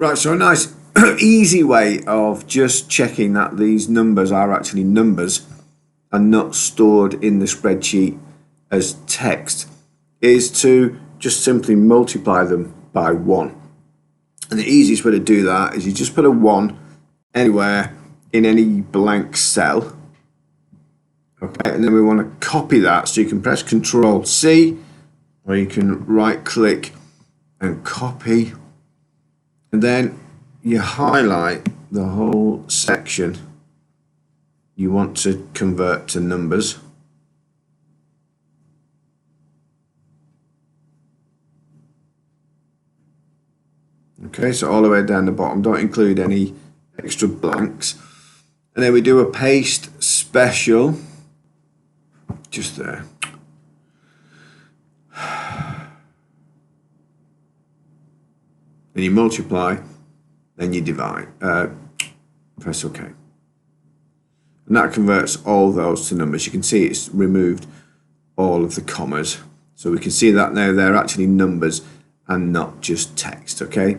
Right, so a nice easy way of just checking that these numbers are actually numbers and not stored in the spreadsheet as text is to just simply multiply them by 1. And the easiest way to do that is you just put a 1 anywhere in any blank cell. Okay, and then we want to copy that, so you can press Control C, or you can right click and copy, and then you highlight the whole section you want to convert to numbers. Okay, so all the way down the bottom, don't include any extra blanks. And then we do a paste special, just there. Then you multiply, then you divide, press OK. And that converts all those to numbers. You can see it's removed all of the commas. So we can see that now they're actually numbers and not just text, okay?